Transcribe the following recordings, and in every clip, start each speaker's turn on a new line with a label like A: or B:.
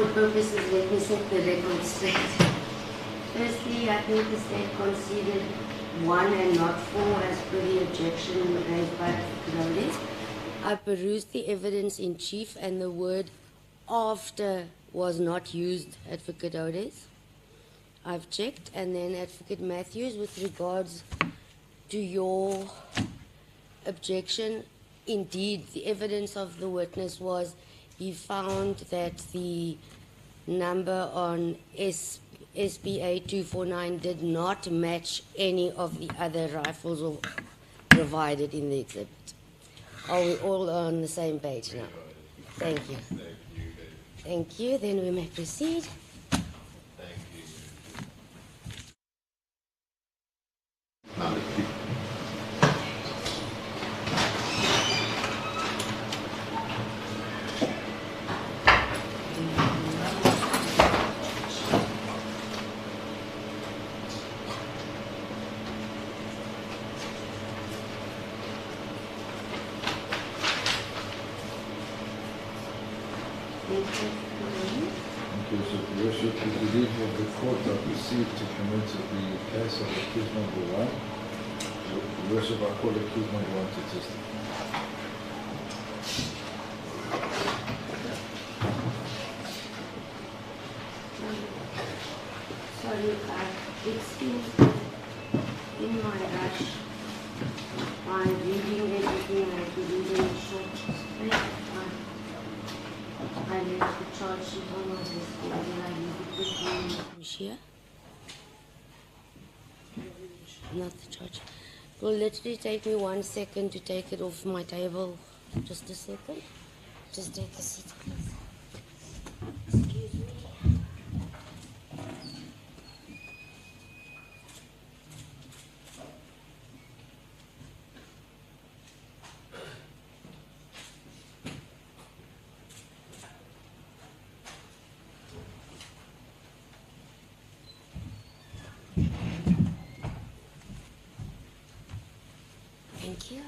A: record purposes, let me set the record straight. Firstly, I think the state conceded 1 and not 4 as per the objection raised by Julius. I perused the evidence in chief and the word after was not used, Advocate Odes. I've checked, and then Advocate Matthews, with regards to your objection, indeed, the evidence of the witness was he found that the number on SPA 249 did not match any of the other rifles or provided in the exhibit. Are we all on the same page now? Thank you. Thank you. Then we may proceed.
B: Worship, we believe that the court are received to commence the case of accused number 1. Your Worship, I call accused number 1 to testify.
A: Sorry, it seems in my rush, I'm reading everything I have to read in a short space. I left the charge sheet on my desk, and then I leave it with you. Here? Not the charge. It will literally take me 1 second to take it off my table. Just a second. Just take a seat, please. Excuse me. Thank you.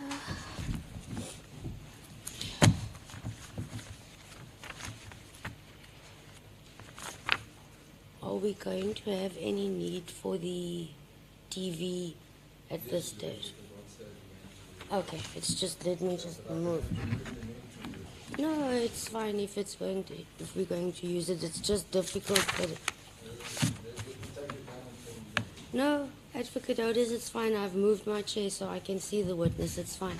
A: Are we going to have any need for the TV at this stage? Okay, it's just, let me just move. No, it's fine if we're going to use it. It's just difficult. But no, Advocate Otis, it's fine. I've moved my chair so I can see the witness. It's fine.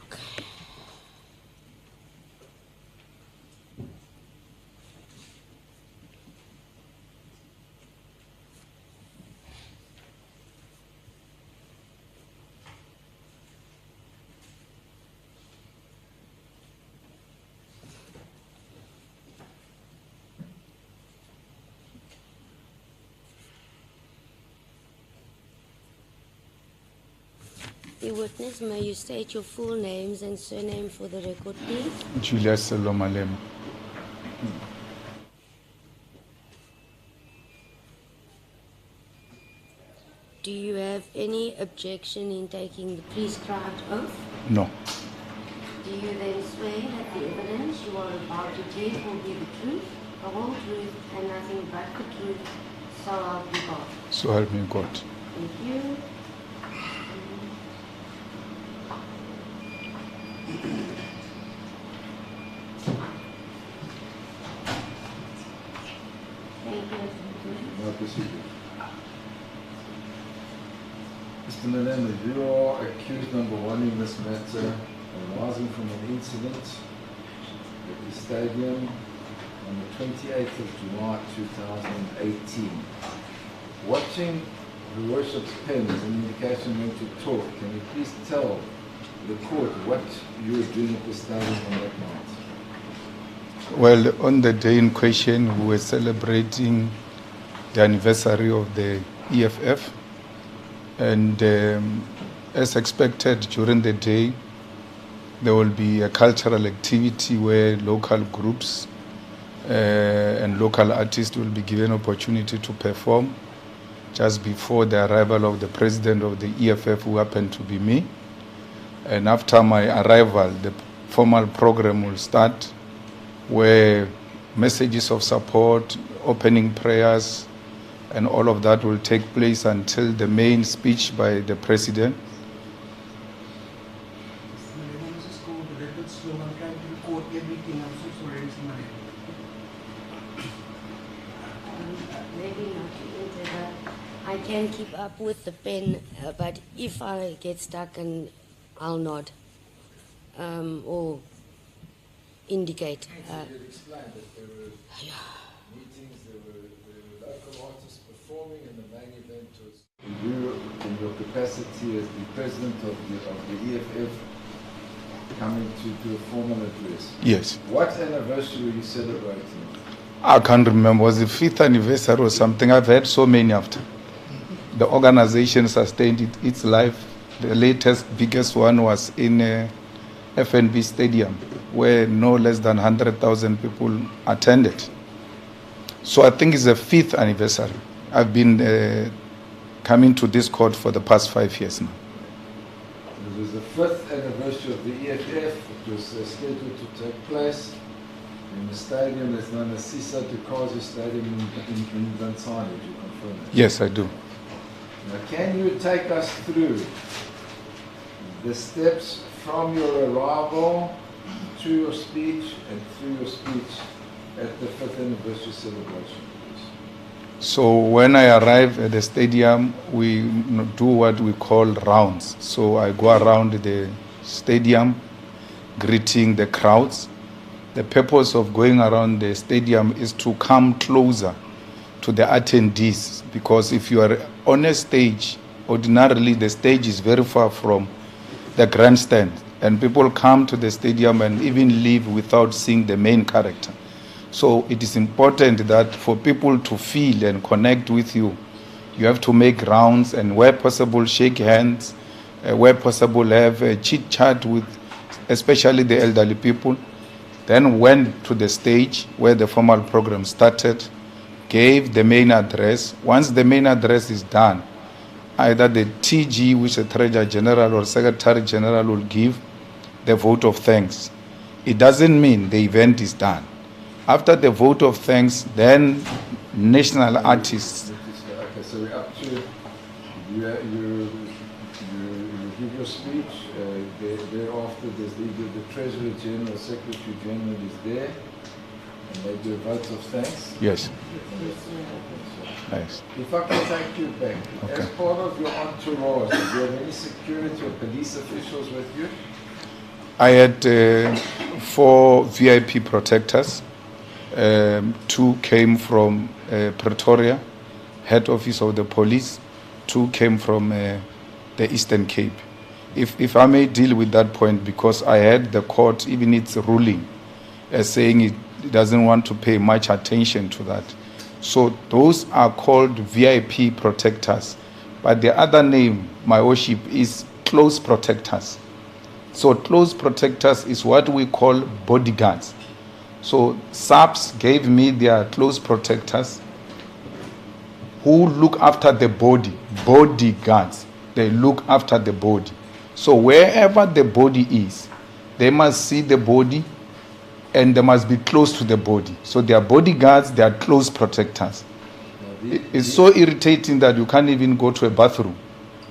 A: Okay. The witness, may you state your full names and surname for the record, please?
C: Julius Malema.
A: Do you have any objection in taking the prescribed oath?
C: No.
A: Do you then swear that the evidence you are about to give will be the truth, the whole truth, and nothing but the truth, so help you God?
C: So help me God.
A: Thank you.
B: Mr. Malema, you are accused number 1 in this matter, arising from an incident at the stadium on the 28th of July 2018. Watching the worship's pen as an indication when to talk, can you please tell the court what you were doing at the stadium on that night?
C: Well, on the day in question, we were celebrating the anniversary of the EFF, and as expected during the day, there will be a cultural activity where local groups and local artists will be given opportunity to perform just before the arrival of the president of the EFF, who happened to be me. And after my arrival, the formal program will start where messages of support, opening prayers, and all of that will take place until the main speech by the president.
A: Maybe not to enter, but I can keep up with the pen, but if I get stuck, and I'll nod or indicate.
B: You explained that there were meetings, there were local artists performing, and the main event was you, in your capacity as the president of the EFF, coming to do a formal address.
C: Yes.
B: What anniversary were you celebrating?
C: I can't remember. Was the 5th anniversary or something? I've had so many after. The organization sustained its life. The latest, biggest one was in FNB Stadium, where no less than 100,000 people attended. So I think it's the 5th anniversary. I've been coming to this court for the past 5 years now.
B: It was the 5th anniversary of the EFF. It was scheduled to take place in the stadium that's known as CIC Stadium in Tanzania. Did you confirm that?
C: Yes, I do.
B: Now, can you take us through the steps from your arrival to your speech and through your speech at the 5th anniversary celebration, please?
C: So when I arrive at the stadium, we do what we call rounds. So I go around the stadium, greeting the crowds. The purpose of going around the stadium is to come closer to the attendees, because if you are on a stage, ordinarily the stage is very far from the grandstand, and people come to the stadium and even leave without seeing the main character. So it is important that for people to feel and connect with you, you have to make rounds and where possible shake hands, where possible have a chit chat with especially the elderly people. Then went to the stage where the formal program started, gave the main address. Once the main address is done, either the TG, which is the Treasurer General or Secretary General, will give the vote of thanks. It doesn't mean the event is done. After the vote of thanks, then national artists.
B: Okay, so we're up to you give your speech. Thereafter, there's the Treasurer General, Secretary General is there, and they do a vote of thanks.
C: Yes. Nice.
B: If I can take you back,
C: Okay.
B: as part of your entourage, do you have any security or police officials with you?
C: I had 4 VIP protectors. 2 came from Pretoria, head office of the police. 2 came from the Eastern Cape. If I may deal with that point, because I had the court, even its ruling, saying it doesn't want to pay much attention to that. So those are called VIP protectors. But the other name, my worship, is close protectors. So close protectors is what we call bodyguards. So SAPS gave me their close protectors who look after the body, bodyguards. They look after the body. So wherever the body is, they must see the body and they must be close to the body. So they are bodyguards, they are close protectors. It's so irritating that you can't even go to a bathroom,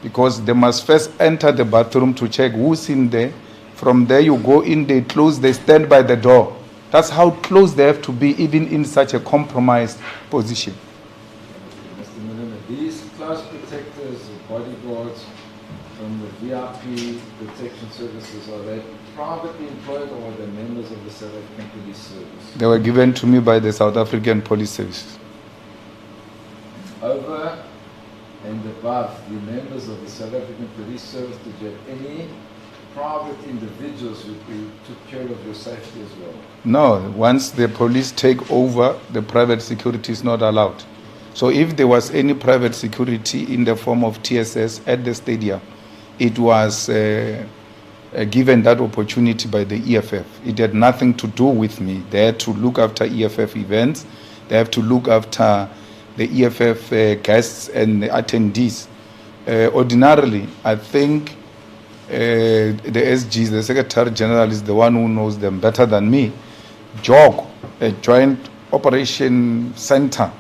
C: because they must first enter the bathroom to check who's in there. From there you go in, they close, they stand by the door. That's how close they have to be, even in such a compromised position.
B: Mr. Malema, these close protectors, bodyguards from the VIP protection services, are they privately employed or are they members of the South African Police Service?
C: They were given to me by the South African Police Service.
B: Over and above the members of the South African Police Service, did you have any private individuals who took care of your safety as well?
C: No, once the police take over, the private security is not allowed. So if there was any private security in the form of TSS at the stadium, it was given that opportunity by the EFF. It had nothing to do with me. They had to look after EFF events. They have to look after the EFF guests and the attendees. Ordinarily, I think the SGs, the Secretary General, is the one who knows them better than me. JOG, a Joint Operation Center,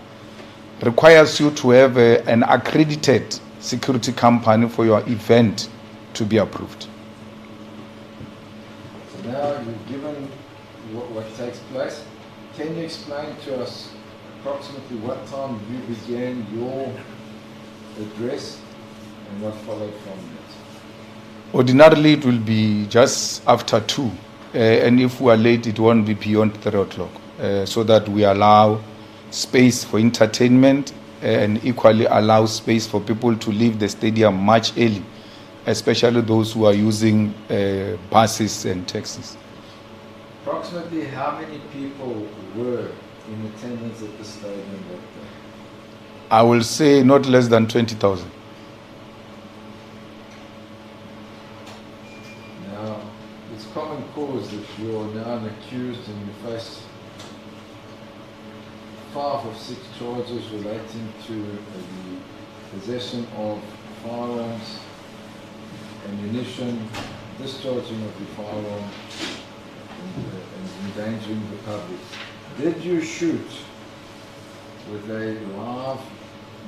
C: requires you to have an accredited security company for your event to be approved.
B: So now you've given what takes place. Can you explain to us approximately what time you began your address and what followed from that?
C: Ordinarily, it will be just after 2, and if we are late, it won't be beyond 3 o'clock, so that we allow space for entertainment and equally allow space for people to leave the stadium much early, especially those who are using buses and taxis.
B: Approximately how many people were in attendance at the stadium that day?
C: I will say not less than 20,000.
B: Now, it's common cause that you are now an accused and you face 5 or 6 charges relating to the possession of firearms, ammunition, discharging of the firearm, and endangering the public. Did you shoot with a live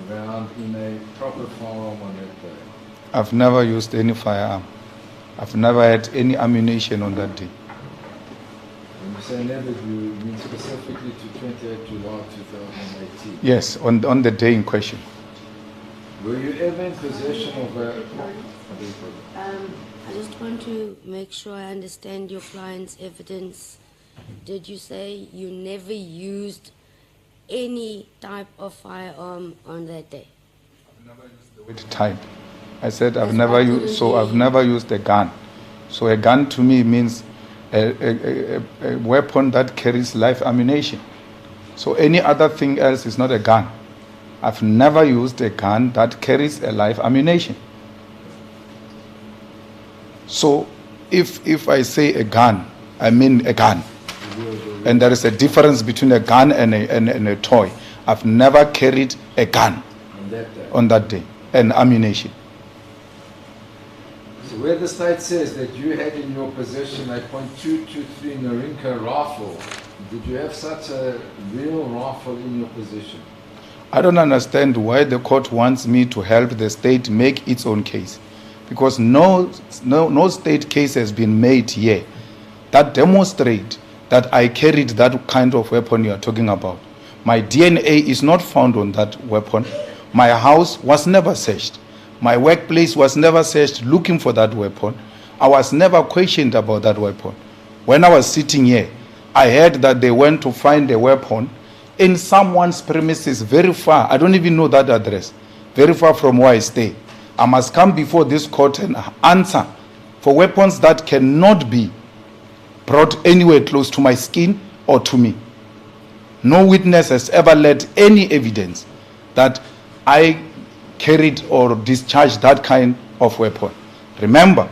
B: round in a proper firearm on that day?
C: I've never used any firearm. I've never had any ammunition on that day.
B: When you say never, you mean specifically to 28 July 2018?
C: Yes, on the day in question.
B: Were you ever in possession of a...
A: I just want to make sure I understand your client's evidence. Did you say you never used any type of firearm on that day?
C: I've never used the word type. I said I've
A: That's
C: never
A: what I
C: used.
A: didn't
C: So
A: hear
C: I've
A: you.
C: never used a gun. So a gun to me means a weapon that carries live ammunition. So any other thing else is not a gun. I've never used a gun that carries a live ammunition. So if I say a gun, I mean a gun. And there is a difference between a gun and a toy. I've never carried a gun on that day, and ammunition.
B: So where the state says that you had in your possession a .223 Norinco rifle, did you have such a real rifle in your possession?
C: I don't understand why the court wants me to help the state make its own case, because no state case has been made here that demonstrate that I carried that kind of weapon you are talking about. My DNA is not found on that weapon. My house was never searched. My workplace was never searched looking for that weapon. I was never questioned about that weapon. When I was sitting here, I heard that they went to find a weapon in someone's premises very far. I don't even know that address. Very far from where I stay. I must come before this court and answer for weapons that cannot be brought anywhere close to my skin or to me. No witness has ever led any evidence that I carried or discharged that kind of weapon. Remember,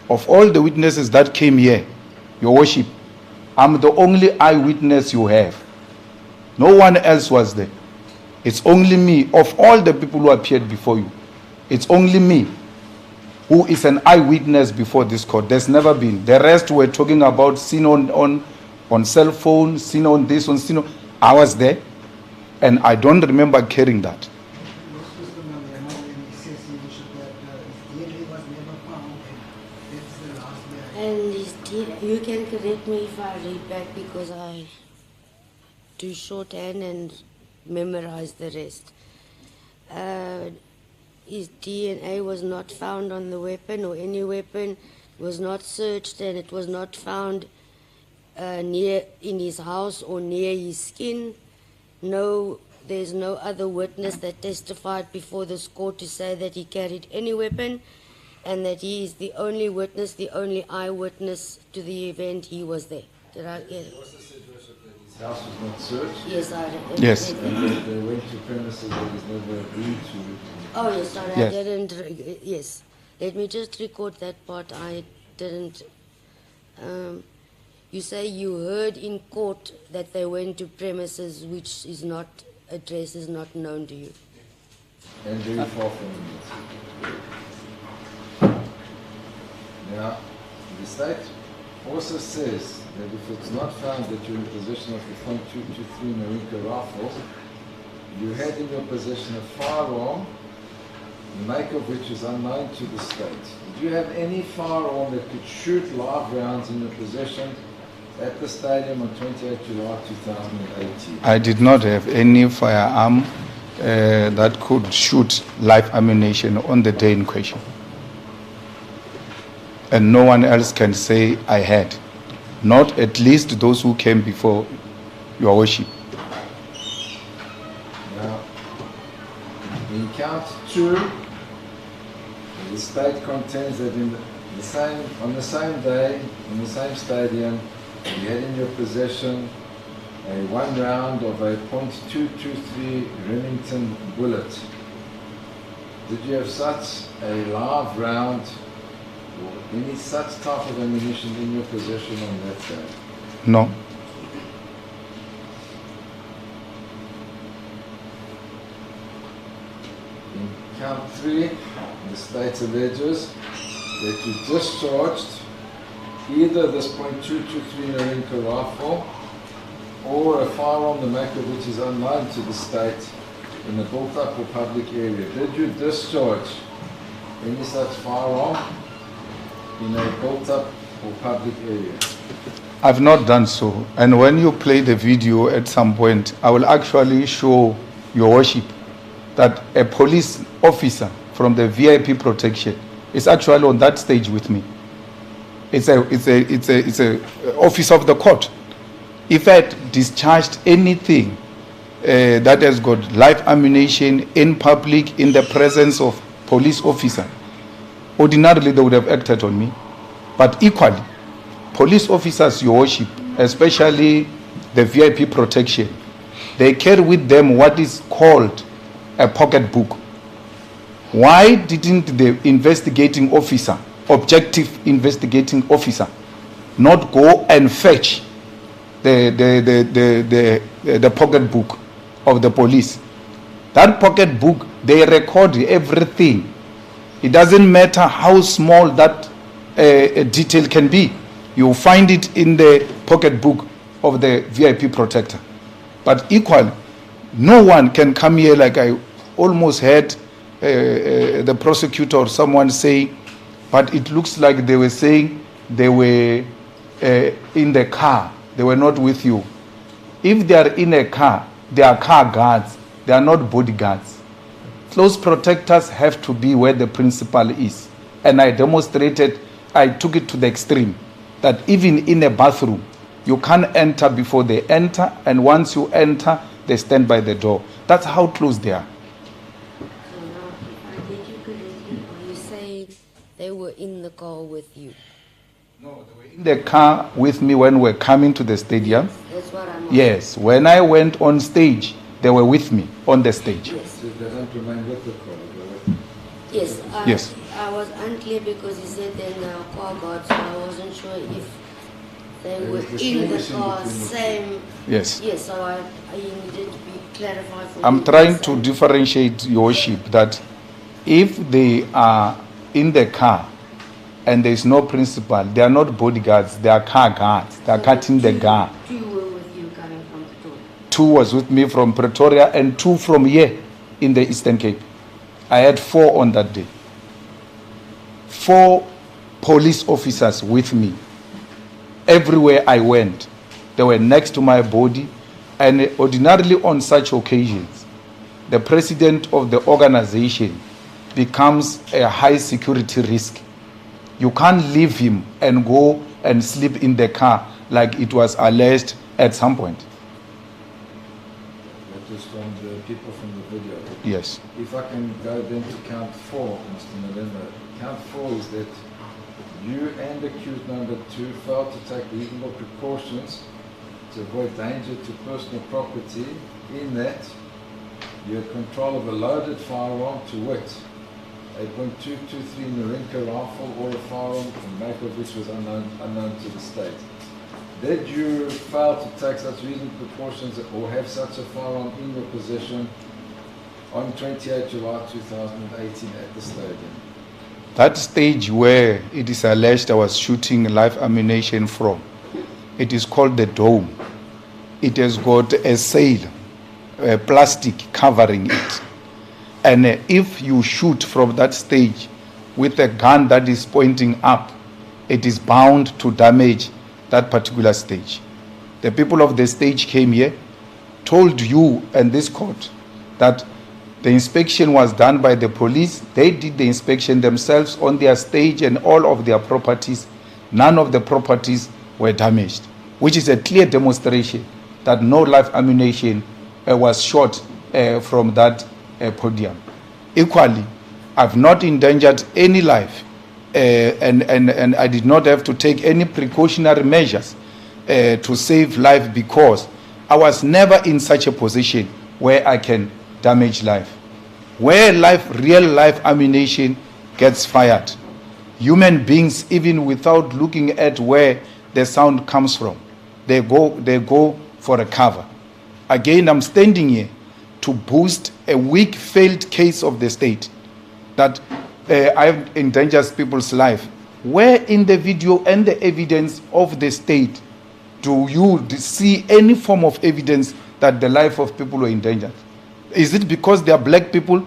C: of all the witnesses that came here, Your Worship, I'm the only eyewitness you have. No one else was there. It's only me. Of all the people who appeared before you, it's only me who is an eyewitness before this court. There's never been. The rest were talking about seen on cell phone, seen on this, on seen on. I was there, and I don't remember carrying that.
D: Mr. Malema, when he says in Bishop that his DNA was never found, and that's the last day.
A: And you can correct me if I read back because I do shorthand and memorize the rest. His DNA was not found on the weapon, or any weapon was not searched, and it was not found near in his house or near his skin. No, there's no other witness that testified before this court to say that he carried any weapon, and that he is the only witness, the only eyewitness to the event. He was there. Did I get it?
B: His house was not searched?
A: Yes, I did.
C: Yes.
B: And they went to premises that was never agreed to.
A: Oh, yes, sorry,
C: Yes.
A: I didn't. Yes. Let me just record that part. I didn't. You say you heard in court that they went to premises which is not, address is not known to you.
B: And very far from it. Now, the state also says that if it's not found that you're in possession of the .223 Marinka rifle, you had in your possession a firearm, the make of which is unknown to the state. Did you have any firearm that could shoot live rounds in your possession at the stadium on 28 July 2018?
C: I did not have any firearm that could shoot live ammunition on the day in question. And no one else can say I had. Not at least those who came before your worship.
B: Now, in count 2, the state contends that on the same day, in the same stadium, you had in your possession a 1 round of a .223 Remington bullet. Did you have such a live round or any such type of ammunition in your possession on that day?
C: No.
B: In count 3, the state alleges that you discharged either this .223 Marinka rifle or a firearm, the make of which is unknown to the state, in a built-up or public area. Did you discharge any such firearm in a built-up or public area?
C: I've not done so. And when you play the video at some point, I will actually show your worship that a police officer from the VIP protection is actually on that stage with me. It's a officer of the court. If I had discharged anything that has got live ammunition in public in the presence of police officer, ordinarily they would have acted on me. But equally, police officers, your worship, especially the VIP protection, they carry with them what is called a pocket book. Why didn't the investigating officer, objective investigating officer, not go and fetch the pocket book of the police? That pocket book, they record everything. It doesn't matter how small that detail can be. You find it in the pocket book of the VIP protector. But equally, no one can come here like I almost heard the prosecutor or someone say, but it looks like they were saying they were in the car. They were not with you. If they are in a car, they are car guards. They are not bodyguards. Close protectors have to be where the principal is. And I demonstrated, I took it to the extreme, that even in a bathroom, you can't enter before they enter, and once you enter, they stand by the door. That's how close they are.
A: So now, if I get you correctly, are you saying they were in the car with you?
C: No, they were in the car with me when we were coming to the stadium.
A: That's what I'm
C: Yes, when I went on stage, they were with me on the stage.
A: Yes.
B: So they don't remain with the car?
A: Yes.
C: Yes.
A: I was unclear because he said they're now car guards, so I wasn't sure if they were in the
B: distinguishing
A: car,
B: between the two.
A: same.
C: Yes.
A: Yes, so I needed to be clarified for
C: I'm
A: you.
C: trying to differentiate your worship that if they are in the car and there is no principal, they are not bodyguards, they are car guards. They are cutting the guard.
A: 2 were with you coming from Pretoria.
C: 2 was with me from Pretoria and 2 from here in the Eastern Cape. I had 4 on that day. 4 police officers with me. Everywhere I went, they were next to my body. And ordinarily on such occasions, the president of the organization becomes a high security risk. You can't leave him and go and sleep in the car like it was alleged at some point.
B: That was from the people from the video.
C: Yes.
B: If I can go then to count 4, Mr. Malema. Count 4 is that you and accused number 2 failed to take reasonable precautions to avoid danger to personal property, in that you had control of a loaded firearm, to wit, a .223 Marinka rifle or a firearm, the make of which was unknown to the state. Did you fail to take such reasonable precautions or have such a firearm in your possession on 28 July 2018 at the stadium?
C: that stage where it is alleged I was shooting live ammunition from, it is called the dome. It has got a sail, a plastic covering it. And if you shoot from that stage with a gun that is pointing up, it is bound to damage that particular stage. The people of the stage came here, told you and this court that the inspection was done by the police. They did the inspection themselves on their stage and all of their properties. None of the properties were damaged, which is a clear demonstration that no live ammunition was shot from that podium. Equally, I've not endangered any life, and I did not have to take any precautionary measures to save life, because I was never in such a position where I can damage life. Where real life ammunition gets fired, human beings, even without looking at where the sound comes from, they go for a cover. Again, I'm standing here to boost a weak, failed case of the state that I've endangered people's life. Where in the video and the evidence of the state do you see any form of evidence that the life of people were endangered? Is it because they are black people?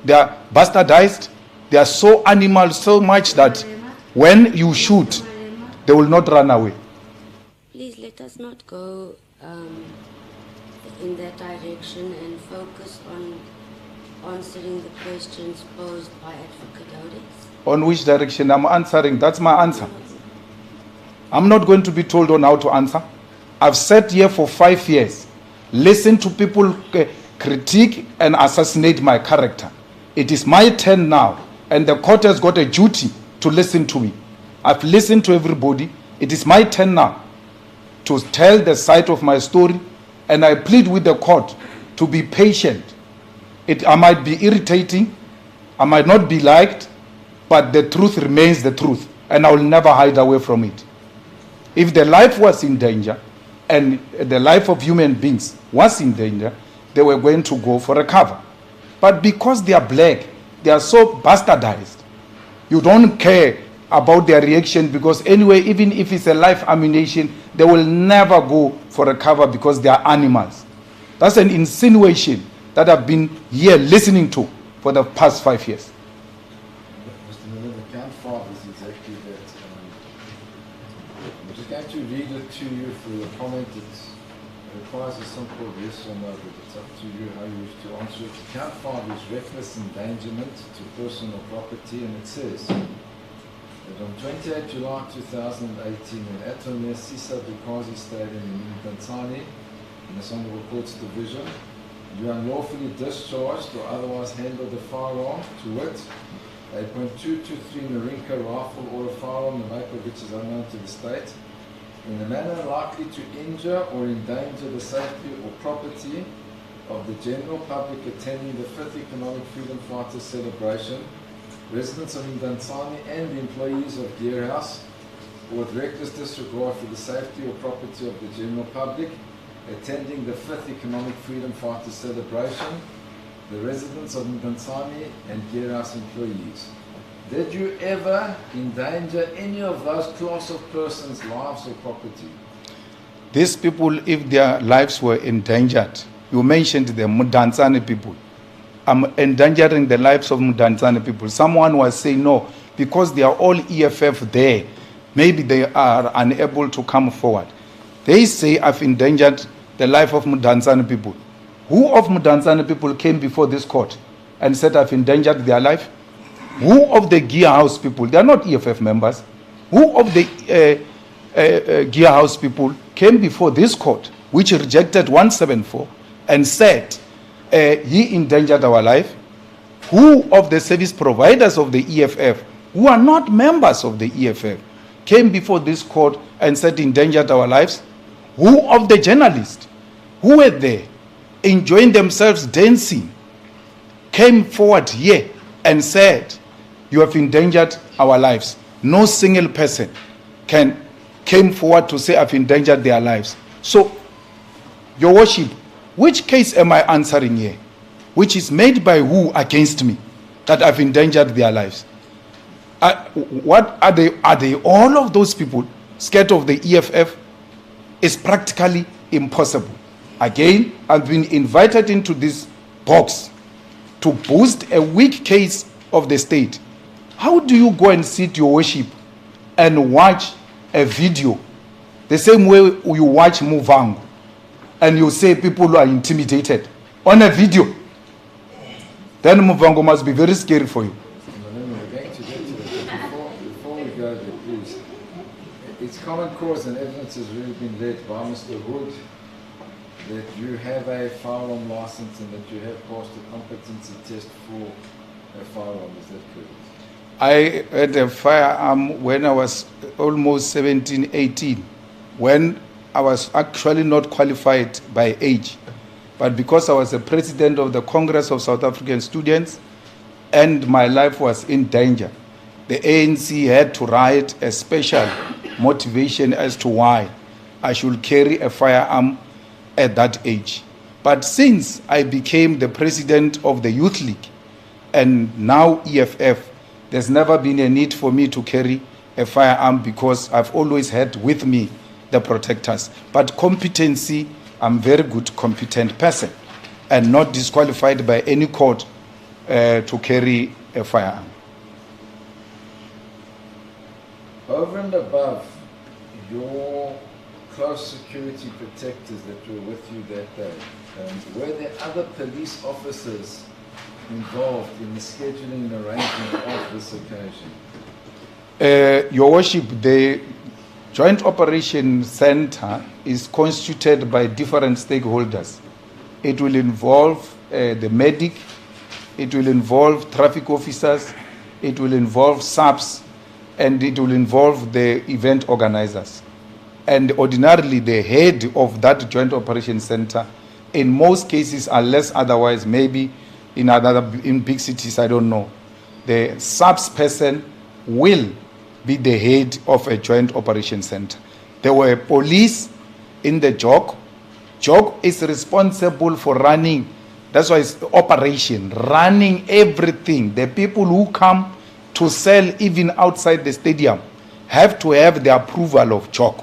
C: They are bastardized? They are so animal so much that when you shoot, they will not run away.
A: Please let us not go in that direction and focus on answering the questions posed by Advocate Otis.
C: On which direction I'm answering? That's my answer. I'm not going to be told on how to answer. I've sat here for 5 years, listened to people critique and assassinate my character. It is my turn now, and the court has got a duty to listen to me. I've listened to everybody. It is my turn now to tell the side of my story, and I plead with the court to be patient. I might be irritating, I might not be liked, but the truth remains the truth, and I will never hide away from it. If the life was in danger, and the life of human beings was in danger, they were going to go for a cover. But because they are black, they are so bastardized. You don't care about their reaction, because anyway, even if it's a live ammunition, they will never go for a cover because they are animals. That's an insinuation that I've been here listening to for the past 5 years.
B: Mr. Malema, the count 5 is exactly that. I'm just going to read it to you for your comment. It requires a simple yes or no, but it's up to you how you wish to answer it. Count 5 is reckless endangerment to personal property, and it says that on 28 July 2018, in Atomir Sisa Dukazi Stadium in Tanzania, in the Honorable Court's Division, you unlawfully discharged or otherwise handled a firearm, to wit, a .223 Narinka rifle or a firearm, the make of which is unknown to the state, in a manner likely to injure or endanger the safety or property of the general public attending the 5th Economic Freedom Fighters celebration, residents of Mdantsane and employees of Gear House, or with reckless disregard for the safety or property of the general public attending the 5th Economic Freedom Fighters celebration, the residents of Mdantsane and Gear House employees. Did you ever endanger any of those class of persons' lives or property?
C: These people, if their lives were endangered, you mentioned the Mdantsane people. I'm endangering the lives of Mdantsane people. Someone was saying no, because they are all EFF there, maybe they are unable to come forward. They say I've endangered the life of Mdantsane people. Who of Mdantsane people came before this court and said I've endangered their life? Who of the Gear House people? They are not EFF members. Who of the Gear House people came before this court, which rejected 174 and said he endangered our life? Who of the service providers of the EFF, who are not members of the EFF, came before this court and said endangered our lives? Who of the journalists who were there enjoying themselves dancing came forward here and said you have endangered our lives? No single person came forward to say I've endangered their lives. So, Your Worship, which case am I answering here? Which is made by who against me that I've endangered their lives? What are they? Are they all of those people scared of the EFF? It's practically impossible. Again, I've been invited into this box to boost a weak case of the state. How do you go and sit your worship and watch a video the same way you watch Muvango and you say people are intimidated on a video? Then Muvango must be very scary for you.
B: We're going to get to it. Before we go there, please. It's common cause and evidence has really been led by Mr. Hood that you have a firearm license and that you have passed a competency test for a firearm. Is that correct?
C: I had a firearm when I was almost 17, 18, when I was actually not qualified by age. But because I was the president of the Congress of South African Students and my life was in danger, the ANC had to write a special motivation as to why I should carry a firearm at that age. But since I became the president of the Youth League and now EFF, there's never been a need for me to carry a firearm because I've always had with me the protectors. But competency, I'm a very good competent person and not disqualified by any court to carry a firearm.
B: Over and above your close security protectors that were with you that day, were there other police officers involved in the scheduling and arrangement of this occasion?
C: Your Worship, the Joint Operation Center is constituted by different stakeholders. It will involve the medic, it will involve traffic officers, it will involve SAPs, and it will involve the event organizers. And ordinarily, the head of that Joint Operation Center, in most cases, unless otherwise, maybe in big cities, I don't know, the SAPs person will be the head of a Joint Operation Center. There were police in the JOG. JOG is responsible for running, that's why it's operation, running everything. The people who come to sell even outside the stadium have to have the approval of JOG.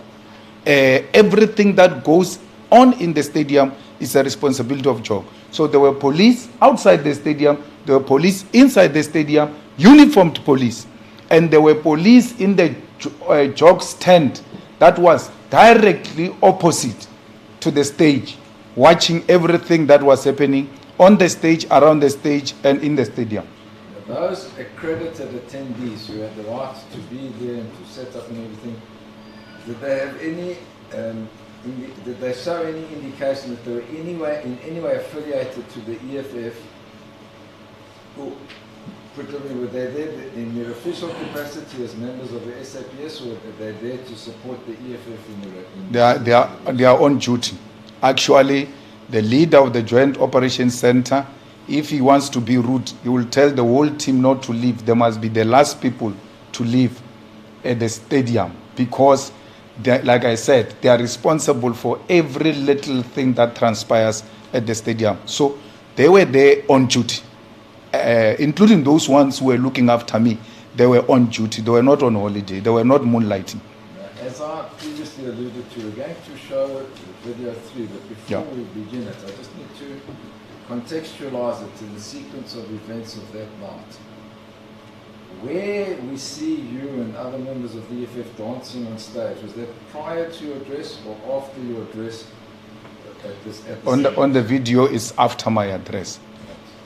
C: Everything that goes on in the stadium is a responsibility of JOG. So there were police outside the stadium, there were police inside the stadium, uniformed police, and there were police in the JOG stand that was directly opposite to the stage, watching everything that was happening on the stage, around the stage, and in the stadium.
B: Those accredited attendees who had the right to be there and to set up and everything, did they have any, did they show any indication that they were in any way affiliated to the EFF? Or, were they there in their official capacity as members of the SAPS, or were they there to support the EFF in
C: They are on duty. Actually, the leader of the Joint Operations Center, if he wants to be rude, he will tell the whole team not to leave. They must be the last people to leave at the stadium because, like I said, they are responsible for every little thing that transpires at the stadium. So they were there on duty, including those ones who were looking after me. They were on duty. They were not on holiday. They were not moonlighting.
B: As I previously alluded to, we're going to show video 3, but before we begin it, I just need to contextualize it in the sequence of events of that night. Where we see you and other members of the EFF dancing on stage, was that prior to your address or after your address at this episode?
C: On the video is after my address.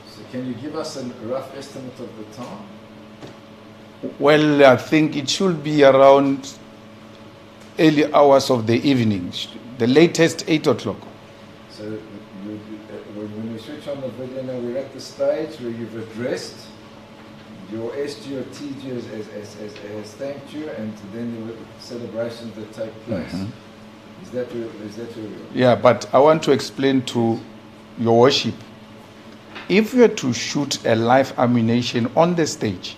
B: So can you give us a rough estimate of the time?
C: Well, I think it should be around early hours of the evening, the latest 8 o'clock.
B: So when we switch on the video now, we're at the stage where you've addressed your SG or TG has thanked you, and then the celebrations that take place. Mm-hmm. Is that where we are?
C: Yeah, but I want to explain to your worship. If you are to shoot a live ammunition on the stage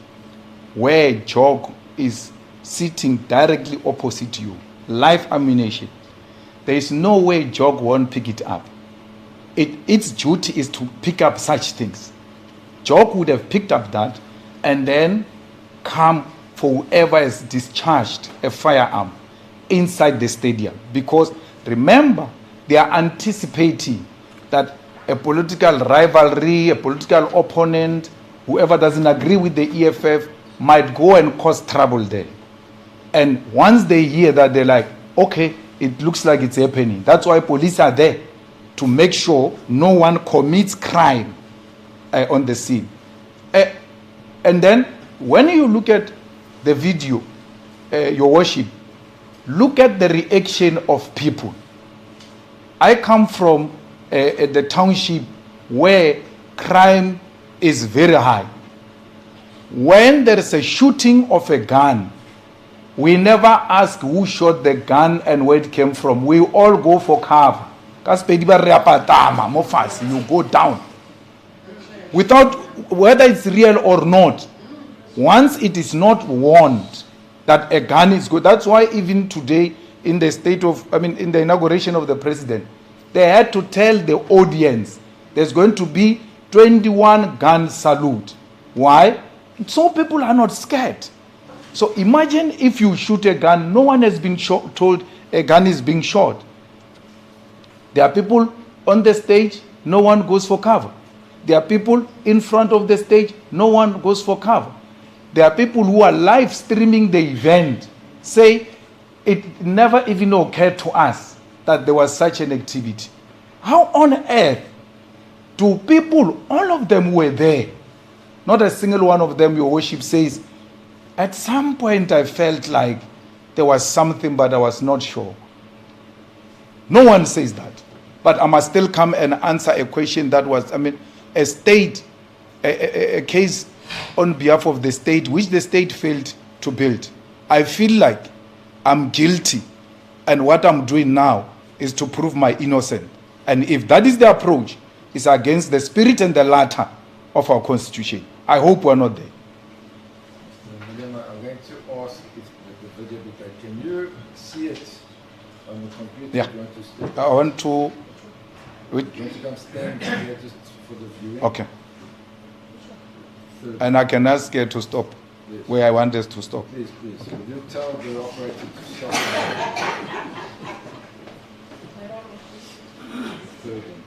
C: where JOG is sitting directly opposite you, live ammunition, there is no way JOG won't pick it up. Its duty is to pick up such things. JOG would have picked up that and then come for whoever has discharged a firearm inside the stadium. Because remember, they are anticipating that a political rivalry, a political opponent, whoever doesn't agree with the EFF might go and cause trouble there. And once they hear that, they're like, okay, it looks like it's happening. That's why police are there, to make sure no one commits crime on the scene. And then, when you look at the video, your worship, look at the reaction of people. I come from the township where crime is very high. When there is a shooting of a gun, we never ask who shot the gun and where it came from. We all go for cover. You go down. Without, whether it's real or not, once it is not warned that a gun is good. That's why even today, in the in the inauguration of the president, they had to tell the audience there's going to be 21 gun salute. Why? So people are not scared. So imagine if you shoot a gun, no one has been told a gun is being shot. There are people on the stage, no one goes for cover. There are people in front of the stage, no one goes for cover. There are people who are live streaming the event, say it never even occurred to us that there was such an activity. How on earth do people, all of them were there, not a single one of them, your worship says, at some point I felt like there was something, but I was not sure. No one says that. But I must still come and answer a question that was, a state, a case on behalf of the state, which the state failed to build. I feel like I'm guilty, and what I'm doing now is to prove my innocence. And if that is the approach, it's against the spirit and the letter of our constitution. I hope we're not there.
B: Malema, I'm going to ask if the video, can you see it on the computer?
C: Yeah.
B: You want to step?
C: I want to...
B: You want to come stand here just for the viewing?
C: Okay.
B: So,
C: And I can ask her to stop
B: yes.
C: where I want us to stop.
B: Please. Okay. Will you tell the operator to stop? Third one.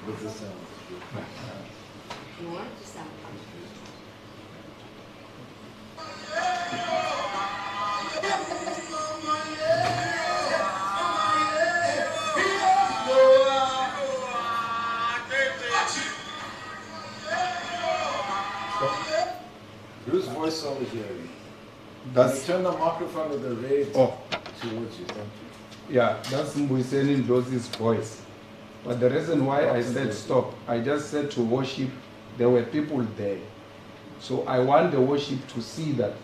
B: What's the sound?
A: You want to sound
B: Whose voice are we hearing?
C: That's,
B: Turn the microphone with the red towards you, don't you?
C: yeah, that's Mbuyiseni Ndlozi's voice. But the reason why I said stop, I just said to worship, there were people there. So I want the worship to see that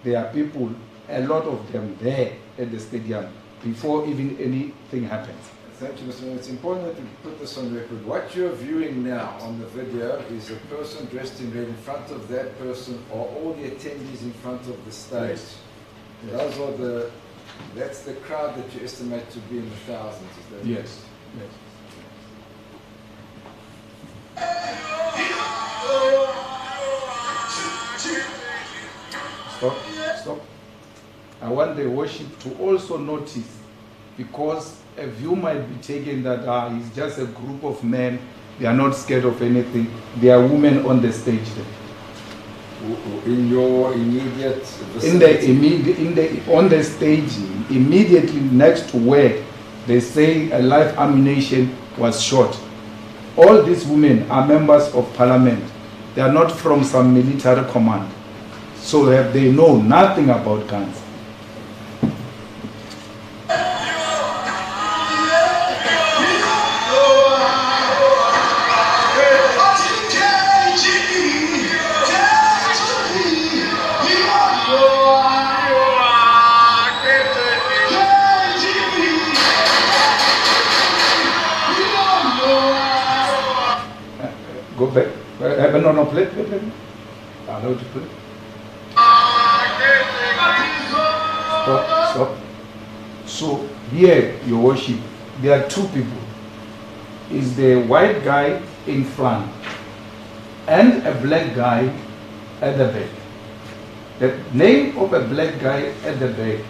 C: there are people, a lot of them there at the stadium before even anything happens.
B: Thank you, Mr. Mayor. It's important that we put this on record. What you're viewing now on the video is a person dressed in red. In front of that person are all the attendees in front of the stage.
C: Yes.
B: That's the crowd that you estimate to be in the thousands. Is that
C: Yes. Stop. I want the worship to also notice, because a view might be taken that it's just a group of men, they are not scared of anything. There are women on the stage there.
B: In your immediate vicinity?
C: On the stage, immediately next to where they say a live ammunition was shot. All these women are members of parliament. They are not from some military command. So they know nothing about guns. Go back. No, play. Allow to play. Stop. So here, Your Worship, there are two people. Is the white guy in front and a black guy at the back. The name of a black guy at the back,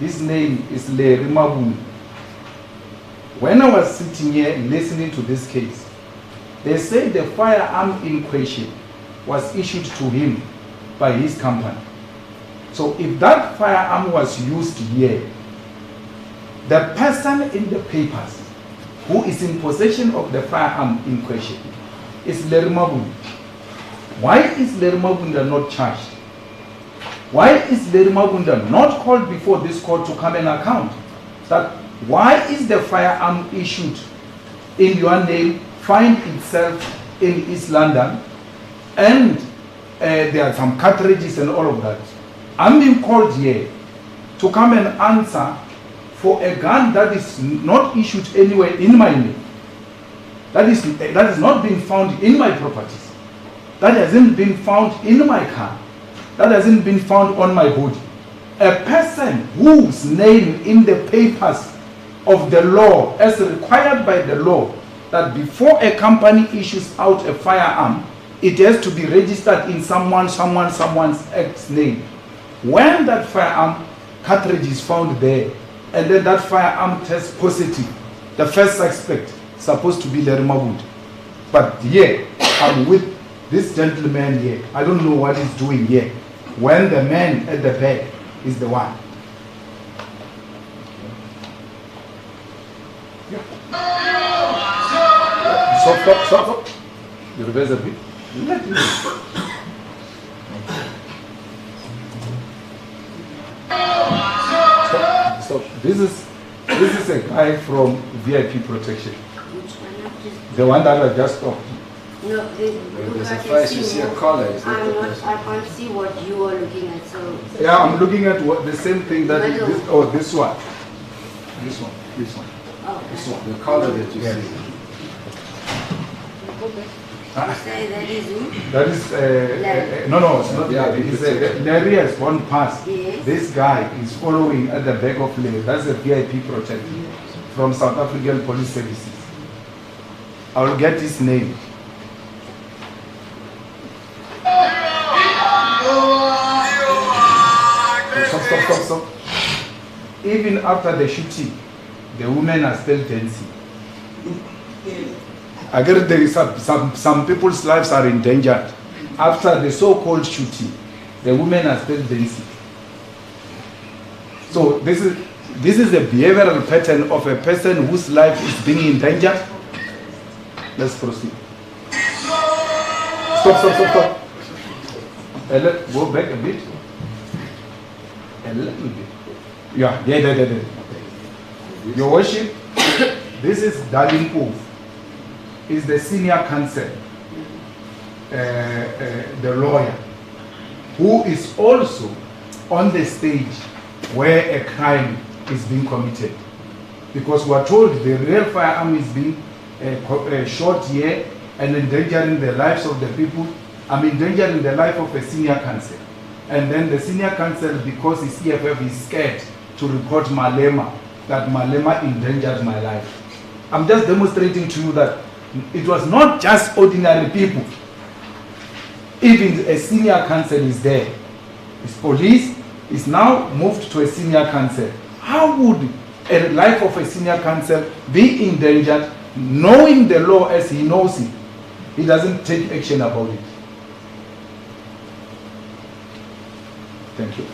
C: his name is Larry Mabun. When I was sitting here listening to this case, they said the firearm in question was issued to him by his company. So if that firearm was used here, the person in the papers who is in possession of the firearm in question is Larry Mabun. Why is Larry Mabunda not charged? Why is Larry Mabunda not called before this court to come and account? That why is the firearm issued in your name find itself in East London, and there are some cartridges and all of that? I'm being called here to come and answer for a gun that is not issued anywhere in my name. That is not being found in my properties. That hasn't been found in my car. That hasn't been found on my body. A person whose name in the papers of the law, as required by the law, that before a company issues out a firearm, it has to be registered in someone's ex name. When that firearm cartridge is found there, and then that firearm tests positive, the first suspect is supposed to be Larry Mabunda. But here, I'm with this gentleman here. I don't know what he's doing here, when the man at the back is the one. Stop. You reverse a bit. Let me. Stop. This is a guy from VIP protection.
A: Which one?
C: The one that I just stopped.
A: No,
B: There's a face, you see a collar. Is that the person?
A: I can't see what you are looking at. So
C: Yeah, I'm looking at the same thing that
A: Middle.
C: this one. This one.
A: oh,
C: This one.
B: The collar that you
C: Yeah.
B: see.
A: you say that is who?
C: That is
A: Larry.
C: no, it's not
B: Yeah,
C: Larry. It's,
B: it's-
C: Larry has gone past.
A: Yes.
C: This guy is following at the back of Larry. That's a VIP protector from South African Police Services. I will get his name. Stop. Even after the shooting, the women are still dancing. I guess there is some people's lives are endangered. After the so-called shooting, the women are still dancing. So this is a behavioral pattern of a person whose life is being endangered. Let's proceed. Stop. Go back a bit. A little bit. Yeah. Your Worship, this is Darling Poof. Is the senior counsel, the lawyer, who is also on the stage where a crime is being committed. Because we are told the real firearm is being shot here and endangering the lives of the people. I'm endangering the life of a senior counsel. And then the senior counsel, because his EFF is scared to report Malema, that Malema endangered my life. I'm just demonstrating to you that it was not just ordinary people. Even a senior counsel is there. His police is now moved to a senior counsel. How would a life of a senior counsel be endangered, knowing the law as he knows it? He doesn't take action about it. Thank you.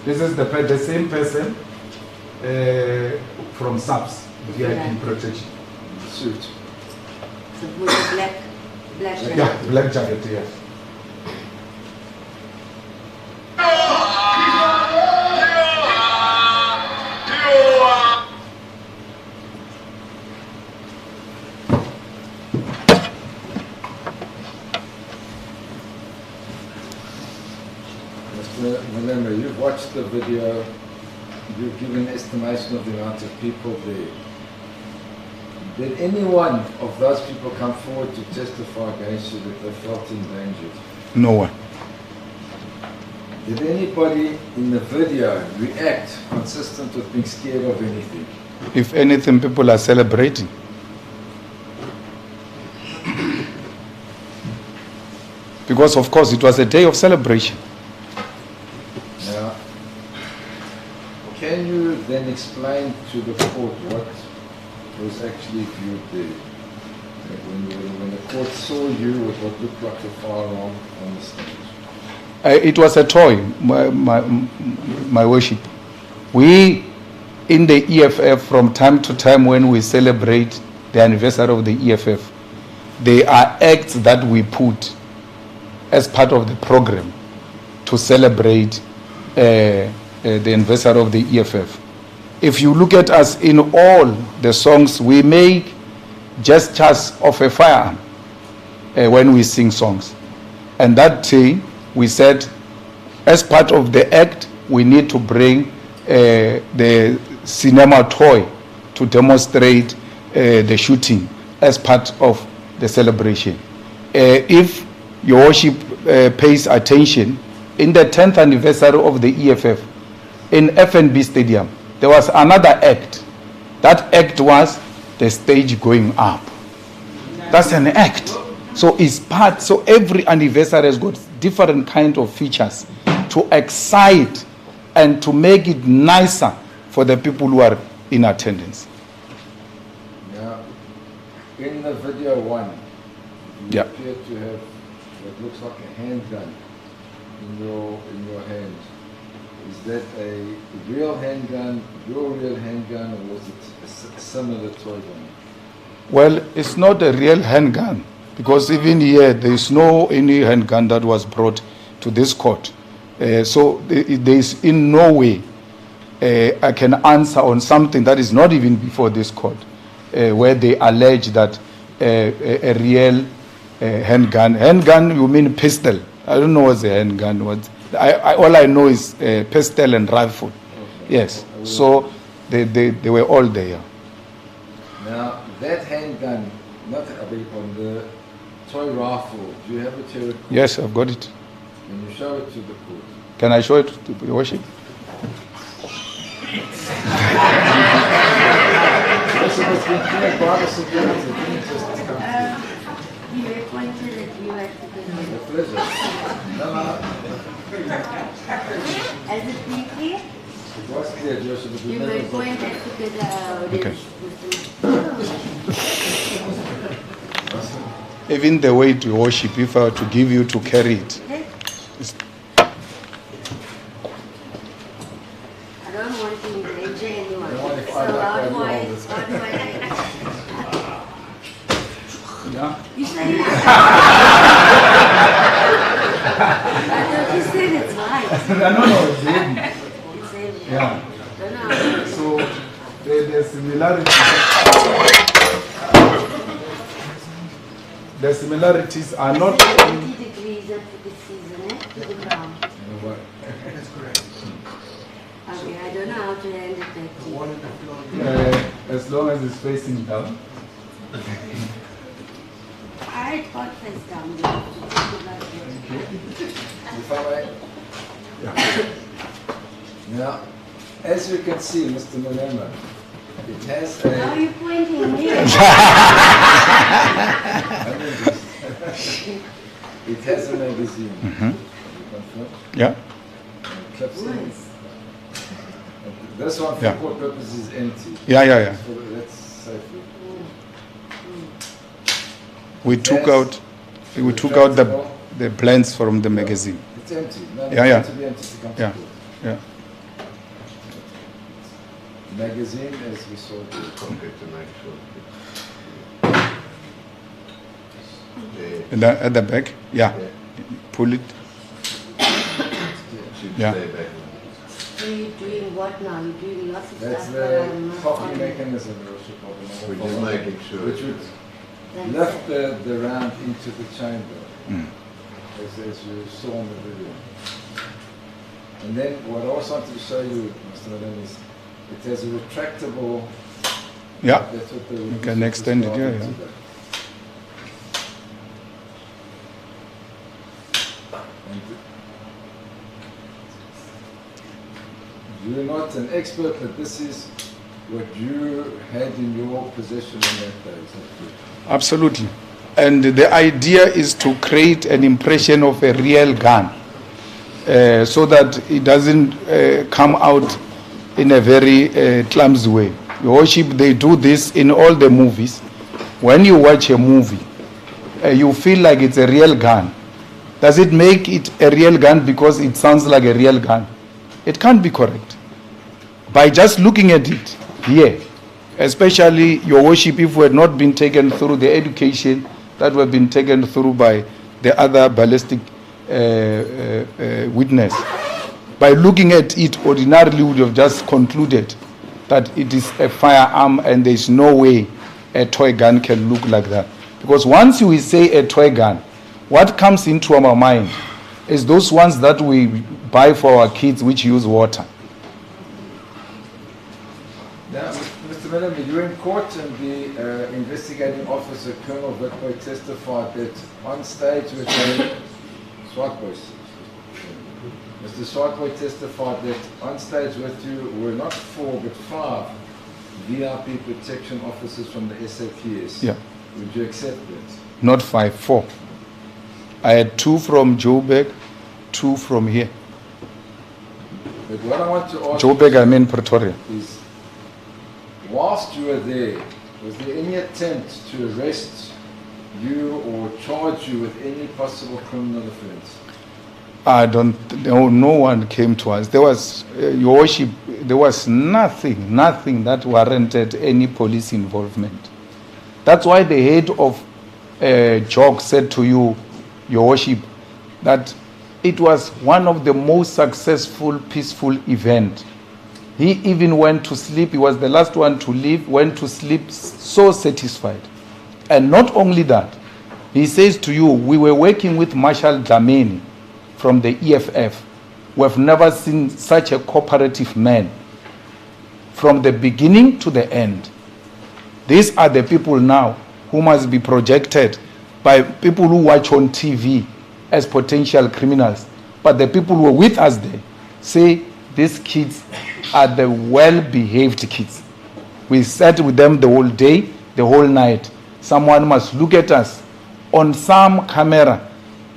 C: This is the same person from SAPS, VIP protection.
B: Suit.
A: So with a black jacket.
C: Yeah, black jacket, yeah.
B: Mr. Malema, you've watched the video. You've given an estimation of the amount of people there. Did any one of those people come forward to testify against you that they felt endangered?
C: No one.
B: Did anybody in the video react consistent with being scared of anything?
C: If anything, people are celebrating. Because, of course, it was a day of celebration.
B: Now, can you then explain to the court what was actually viewed there? When the court saw you with what looked like a firearm on the stage?
C: It was a toy, my worship. We, in the EFF, from time to time when we celebrate the anniversary of the EFF, there are acts that we put as part of the program to celebrate the anniversary of the EFF. If you look at us in all the songs, we make gestures of a firearm when we sing songs. And that day, we said, as part of the act, we need to bring the cinema toy to demonstrate the shooting as part of the celebration. If your worship pays attention, in the 10th anniversary of the EFF, in FNB Stadium, there was another act. That act was the stage going up. That's an act. So it's part, so every anniversary has got different kind of features to excite and to make it nicer for the people who are in attendance.
B: Now, in the video one, you
C: Yeah.
B: appear to have what looks like a handgun in your hand. Is that a real handgun, your real handgun, or was it a similar toy gun?
C: Well, it's not a real handgun, because even here there is no any handgun that was brought to this court. So there is in no way I can answer on something that is not even before this court, where they allege that a real handgun. Handgun, you mean pistol? I don't know what's a handgun. All I know is pistol and rifle.
B: Okay.
C: Yes. So they were all there.
B: Now, that handgun, not on the toy rifle, do you have it here?
C: Yes, I've got it.
B: Can you show it to the court?
C: Can I show it to your worship?
B: Yes, it was been cleared by the security. It didn't just come to
A: You were pointed that you had to get
B: you. A pleasure. No.
A: Has it been clear?
B: It was clear, Joseph, but we
A: You
B: never
A: were
B: got
A: pointed to get
C: Okay. Even the way to worship, if I were to give you to carry it. it's-
A: I don't want to endanger anyone.
B: No, if
A: So
B: I like
A: how
B: that,
A: do
B: I'll
A: I,
B: just-
A: how do I,
C: Yeah.
A: you say it. I thought you said it's right.
C: No, it's heavy.
A: It's heavy.
C: Yeah.
A: Don't know how to-
C: So the similarities are not
A: 20 degrees up to the season, to the ground.
B: You know what?
D: That's correct.
A: Okay, I don't know how to hand it back to
D: The
A: you.
D: wall and the floor.
C: as long as it's facing down.
A: I got face down. You have to think about it.
B: If I may. Now, as you can see, Mr. Malema, it has
A: Now
B: a...
A: you're pointing me.
B: It has a magazine.
C: Mhm.
B: You confirm?
C: Yeah.
B: And clips in.
A: Nice.
B: This one, for
C: Yeah.
B: court purposes, is empty.
C: Yeah.
B: So that's safe.
C: We took
B: Yes.
C: out the plans from the magazine.
B: It's empty. No,
C: Yeah.
B: It's to be empty to come to
C: Yeah.
B: court.
C: Yeah.
B: Magazine, as we saw here.
C: And at the back, yeah. Pull it. Yeah.
A: So you're doing what now? You're doing lots of
B: That's
A: stuff.
B: the
A: but I'm not
B: copy
A: following.
B: mechanism, Your Worship, of the
E: We're
B: normal
E: just
B: file,
E: making sure.
B: which would
A: That's
B: lift
A: it.
B: the round into the chamber,
C: Mm.
B: as you saw in the video. And then what I also wanted to show you, Mr. Malema, is it has a retractable
C: Yeah.
B: That's what the
C: You can extend it, yeah, yeah.
B: today. And you're not an expert, but this is what you had in your possession on that day. Is that true?
C: Absolutely. And the idea is to create an impression of a real gun, so that it doesn't come out in a very clumsy way. Your Worship, they do this in all the movies. When you watch a movie, you feel like it's a real gun. Does it make it a real gun because it sounds like a real gun? It can't be correct. By just looking at it here, especially, Your Worship, if we had not been taken through the education that we've been taken through by the other ballistic witness, by looking at it ordinarily would have just concluded that it is a firearm and there's no way a toy gun can look like that. Because once we say a toy gun, what comes into our mind is those ones that we buy for our kids which use water.
B: Now, Mr. Malema, you're in court and the investigating officer, Colonel Witboy, testified that on stage with the Swartboys. Mr. Swartboy testified that on stage with you were not 4 but 5 VIP protection officers from the SAPS.
C: Yeah.
B: Would you accept that?
C: Not 5, 4. I had 2 from Joburg, 2 from here.
B: But what I want to ask
C: Joburg, I mean Pretoria.
B: is, whilst you were there, was there any attempt to arrest you or charge you with any possible criminal offence?
C: I don't know, no one came to us. There was, Your Worship, there was nothing that warranted any police involvement. That's why the head of JOG said to you, Your Worship, that it was one of the most successful, peaceful events. He even went to sleep. He was the last one to leave, went to sleep so satisfied. And not only that, he says to you, we were working with Marshal Dlamini from the EFF. We've never seen such a cooperative man from the beginning to the end. These are the people now who must be projected by people who watch on TV as potential criminals. But the people who were with us there say these kids are the well-behaved kids. We sat with them the whole day, the whole night. Someone must look at us on some camera,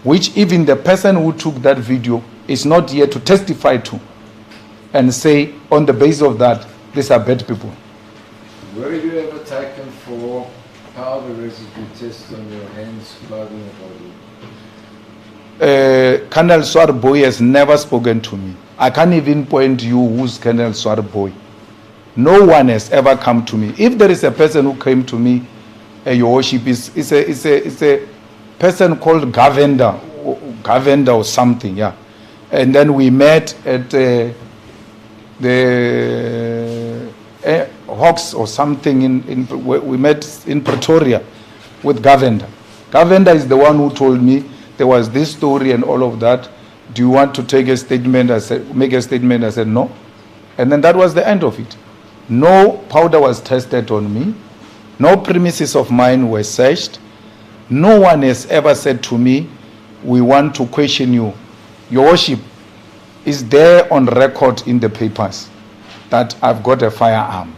C: which even the person who took that video is not here to testify to, and say on the basis of that, these are bad people.
B: Were you ever taken for powder residue tests on your hands, clothing, or body?
C: Colonel Swartboy has never spoken to me. I can't even point you who's Colonel Swartboy. No one has ever come to me. If there is a person who came to me, Your Worship, it's a person called Gavenda or something, yeah. And then we met at the Hawks or something. We met in Pretoria with Gavenda. Gavenda is the one who told me there was this story and all of that. Do you want to take a statement? I said, make a statement. I said, no. And then that was the end of it. No powder was tested on me. No premises of mine were searched. No one has ever said to me, we want to question you. Your Worship, is there on record in the papers that I've got a firearm?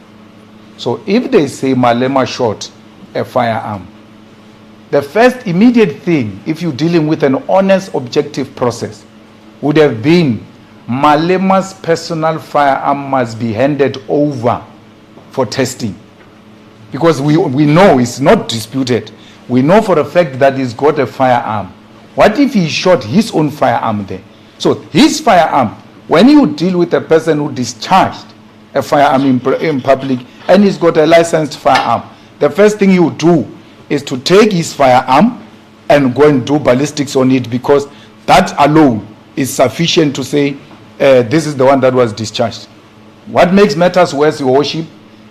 C: So if they say Malema shot a firearm, the first immediate thing, if you're dealing with an honest, objective process, would have been Malema's personal firearm must be handed over for testing. Because we know it's not disputed. We know for a fact that he's got a firearm. What if he shot his own firearm there? So his firearm, when you deal with a person who discharged a firearm in public and he's got a licensed firearm, the first thing you do is to take his firearm and go and do ballistics on it, because that alone is sufficient to say this is the one that was discharged. What makes matters worse, Your Worship,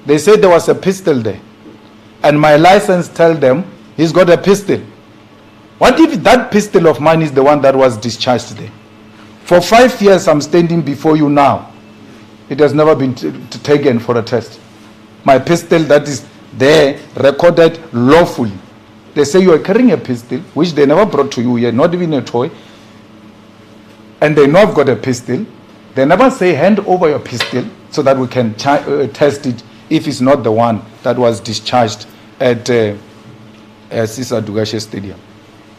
C: they said there was a pistol there, and my license tells them he's got a pistol. What if that pistol of mine is the one that was discharged there? For 5 years I'm standing before you now. It has never been taken for a test. my pistol that is there, recorded lawfully. They say you are carrying a pistol, which they never brought to you yet, not even a toy, and they know I've got a pistol. They never say hand over your pistol so that we can test it if it's not the one that was discharged at Sisa Dugashe Stadium.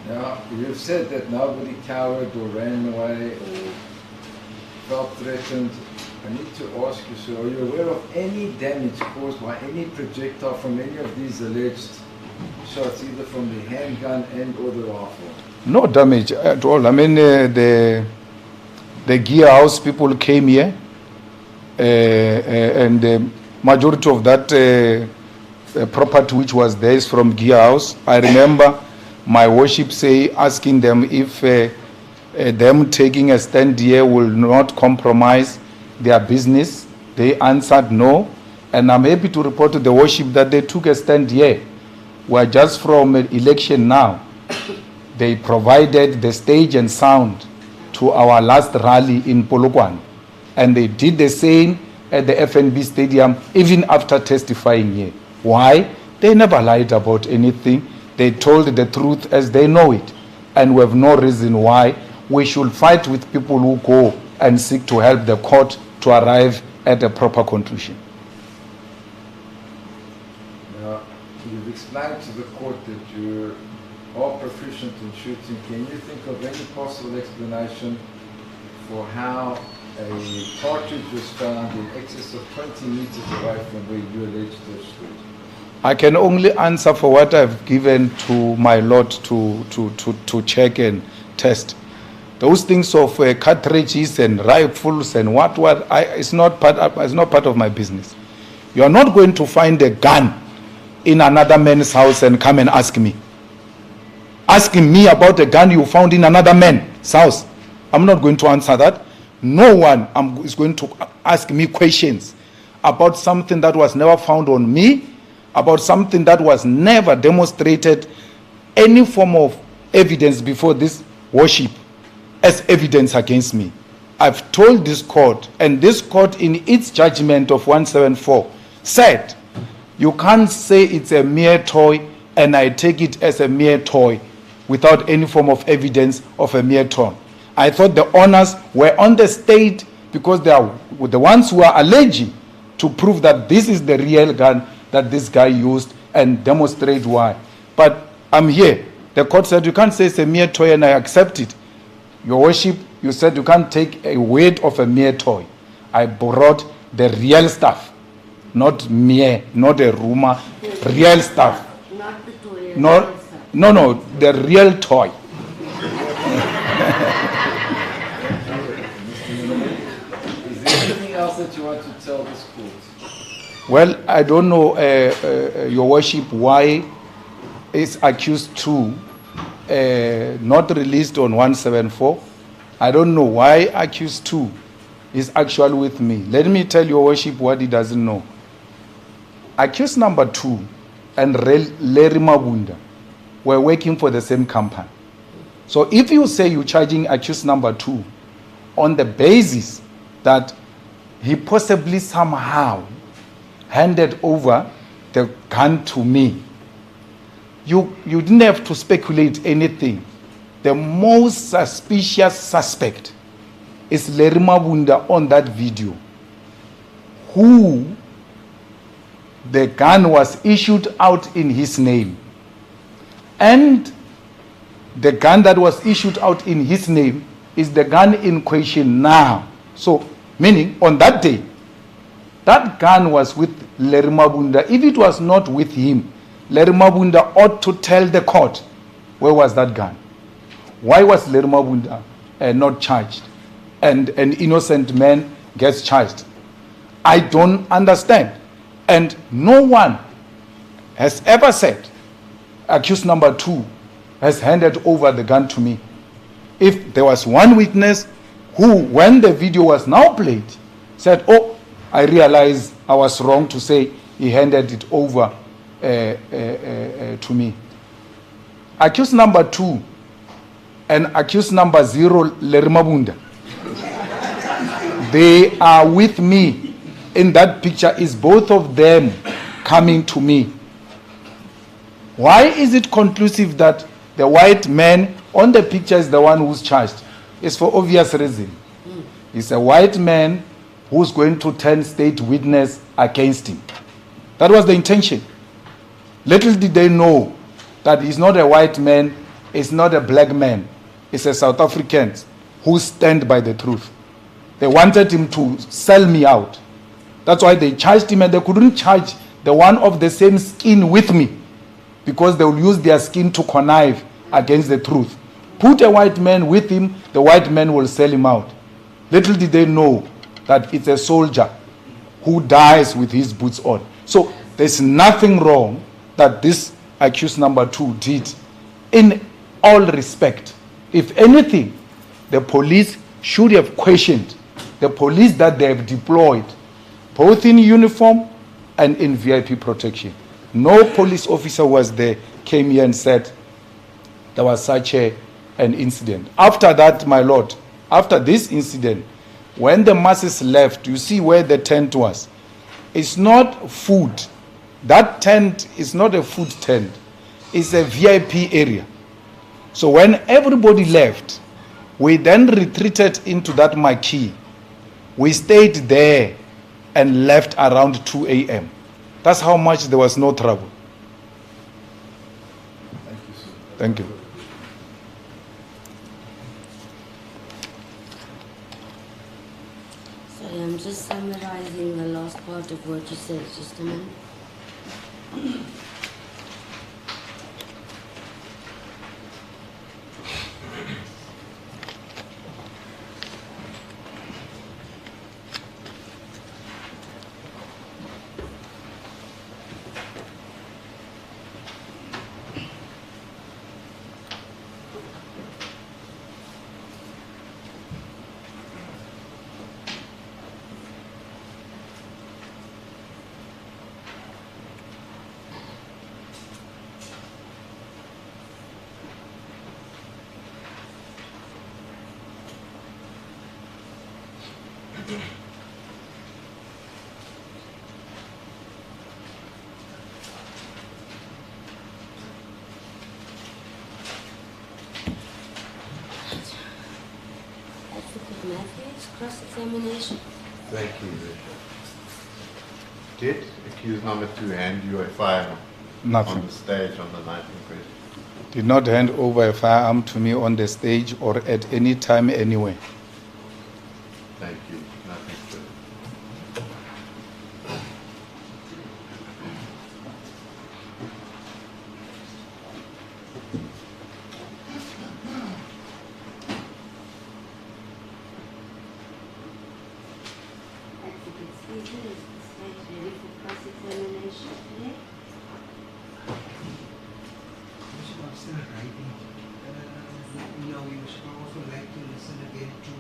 B: Now, you've said that nobody cowered or ran away or felt threatened. I need to ask you, sir, are you aware of any damage caused by any projectile from any of these alleged shots, either from the handgun and or the rifle?
C: No damage at all. I mean, the gear house people came here, and the majority of that property which was there is from gear house. I remember my worship asking them if them taking a stand here will not compromise their business. They answered no, and I'm happy to report to the worship that they took a stand here. We're just from an election now. They provided the stage and sound to our last rally in Polokwane, and they did the same at the FNB Stadium even after testifying here. Why? They never lied about anything. They told the truth as they know it, and we have no reason why we should fight with people who go and seek to help the court to arrive at a proper conclusion.
B: Now, you've explained to the court that you are proficient in shooting. Can you think of any possible explanation for how a cartridge was found in excess of 20 meters away from where you alleged to stood?
C: I can only answer for what I've given to my Lord to check and test. Those things of cartridges and rifles and what it's not part of my business. You are not going to find a gun in another man's house and come and ask me. Asking me about a gun you found in another man's house. I'm not going to answer that. No one is going to ask me questions about something that was never found on me, about something that was never demonstrated any form of evidence before this worship as evidence against me. I've told this court, and this court in its judgment of 174 said, you can't say it's a mere toy and I take it as a mere toy without any form of evidence of a mere toy. I thought the owners were on the state because they are the ones who are alleging to prove that this is the real gun that this guy used and demonstrate why. But I'm here. The court said you can't say it's a mere toy and I accept it. Your worship, you said you can't take a weight of a mere toy. I brought the real stuff, not mere, not a rumor, real stuff.
A: Not the toy.
C: No, the real toy.
B: Is there anything else that you want to tell this court?
C: Well, I don't know, your worship, why is accused 2 not released on 174. I don't know why accused 2 is actually with me. Let me tell your worship what he doesn't know. Accused number 2 and Larry Mabunda were working for the same company. So if you say you're charging accused number 2 on the basis that he possibly somehow handed over the gun to me, you didn't have to speculate anything. The most suspicious suspect is Larry Mabunda on that video, who the gun was issued out in his name. And the gun that was issued out in his name is the gun in question now. So, meaning on that day, that gun was with Larry Mabunda. If it was not with him, Larry Mabunda ought to tell the court, where was that gun? Why was Larry Mabunda not charged? And an innocent man gets charged. I don't understand. And no one has ever said, accused number 2 has handed over the gun to me. If there was one witness who, when the video was now played, said, oh, I realize I was wrong to say he handed it over to me. Accused number 2 and accused number 0, Larry Mabunda, they are with me. In that picture is both of them coming to me. Why is it conclusive that the white man on the picture is the one who's charged? It's for obvious reason. It's a white man who's going to turn state witness against him. That was the intention. Little did they know that he's not a white man, it's not a black man, it's a South African who stand by the truth. They wanted him to sell me out. That's why they charged him, and they couldn't charge the one of the same skin with me, because they will use their skin to connive against the truth. Put a white man with him, the white man will sell him out. Little did they know that it's a soldier who dies with his boots on. So there's nothing wrong that this accused number 2 did in all respect. If anything, the police should have questioned the police that they have deployed, both in uniform and in VIP protection. No police officer was there, came here and said there was such an incident. After that, my lord, after this incident, when the masses left, you see where the tent was. It's not food. That tent is not a food tent. It's a VIP area. So when everybody left, we then retreated into that marquee. We stayed there and left around 2 a.m. That's how much there was no trouble.
B: Thank you, sir.
C: Thank you.
A: Sorry, I'm just summarizing the last part of what you said, just a minute. Advocate Matthews, cross-examination.
E: Thank you, Bishop. Did accused number 2 hand you a firearm on
C: Nothing.
E: the stage on the night in question?
C: Did not hand over a firearm to me on the stage or at any time anywhere.
E: Thank you. Nothing further.
A: Advocate Stephen, is the state ready for cross-examination today?
D: Bishop, I'm still writing. We should also like to listen again to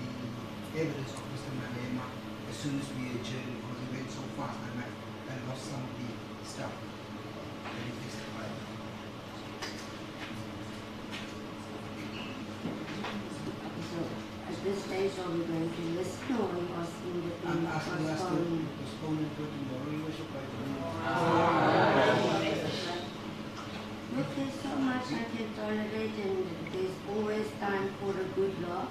D: the evidence of Mr. Malema as soon as we adjourn, because it went so fast and I lost some of the stuff that he testified.
A: So, at this stage, are we going to listen or are we asking that we
D: I'm asking us to
A: postpone?
D: postpone it to tomorrow, Your Worship. I don't know.
A: Look, there's so much I can tolerate, and there's always time for a good laugh,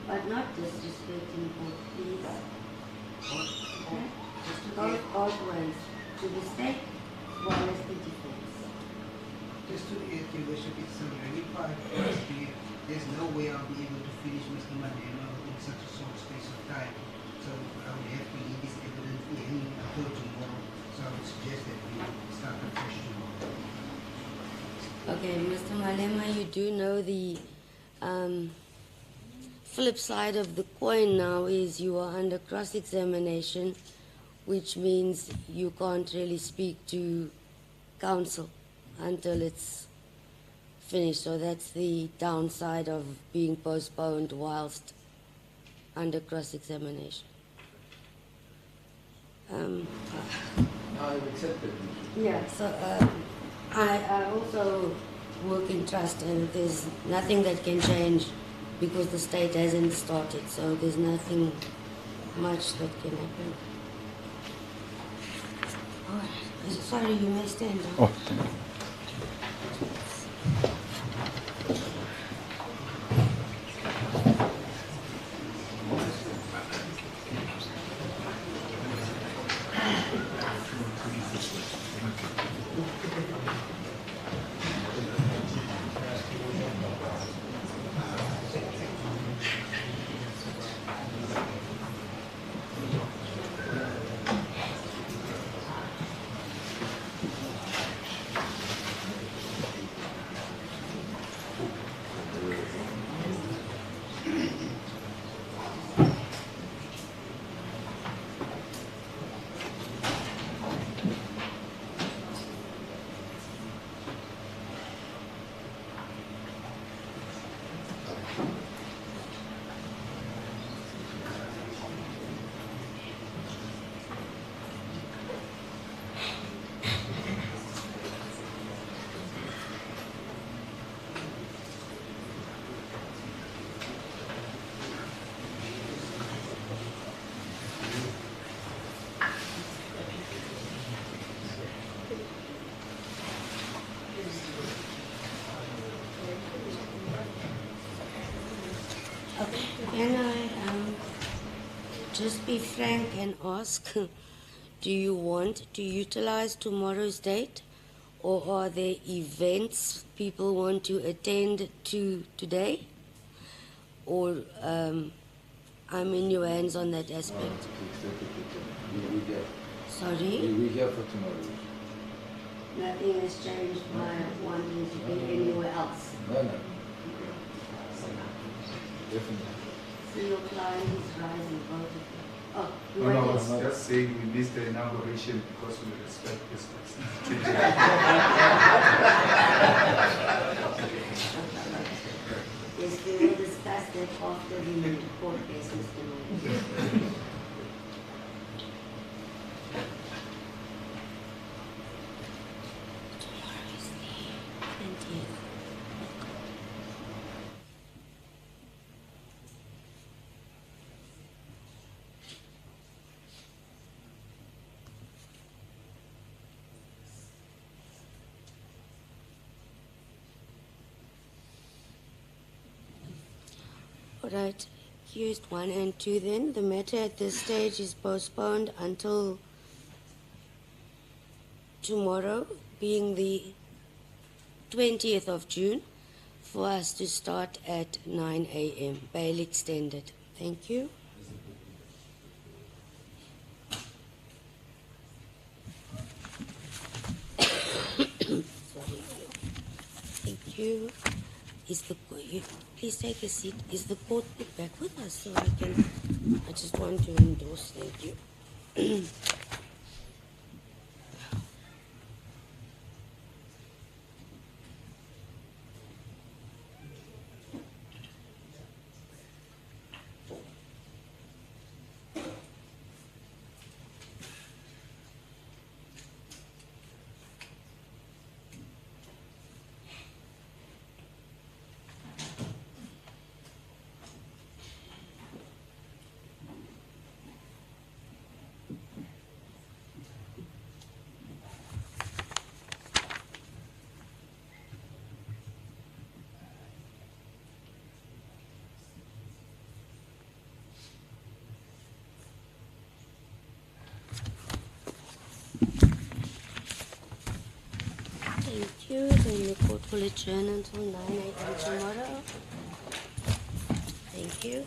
A: but not disrespecting court, please. Okay? Both ways, to the state as well as the defense.
D: Just to add, Your Worship, it's already 5 p.m. There's no way I'll be able to finish Mr. Malema in such a short space of time. So I would have to leave this evidence hanging until tomorrow. So I would suggest that we start afresh tomorrow.
A: Okay, Mr. Malema, you do know the flip side of the coin now is you are under cross-examination, which means you can't really speak to counsel until it's finished. So that's the downside of being postponed whilst under cross-examination.
B: I accept it.
A: Yeah, so I also work in trust, and there's nothing that can change because the state hasn't started, so there's nothing much that can happen. Oh, sorry, you may stand up.
C: Oh, thank you.
A: Okay, can I just be frank and ask, do you want to utilize tomorrow's date, or are there events people want to attend to today? Or I'm in your hands on that aspect.
B: We here.
A: Sorry?
B: We here for tomorrow.
A: Nothing has changed by wanting to be anywhere else.
B: No. Definitely.
A: So your client is rising, both of you. Oh, you
C: No, I
A: want
C: was
A: to-
C: just saying we missed the inauguration because we respect this person.
A: Yes, we will discuss that after the court cases tonight. Tomorrow is the 20th. All right, accused 1 and 2 then. The matter at this stage is postponed until tomorrow, being the 20th of June, for us to start at 9 a.m. Bail extended. Thank you. Sorry. Thank you. Please take a seat. Is the court put back with us so I just want to endorse. Thank you. Thank you. Then the court will adjourn until 9 a.m. tomorrow. Thank you.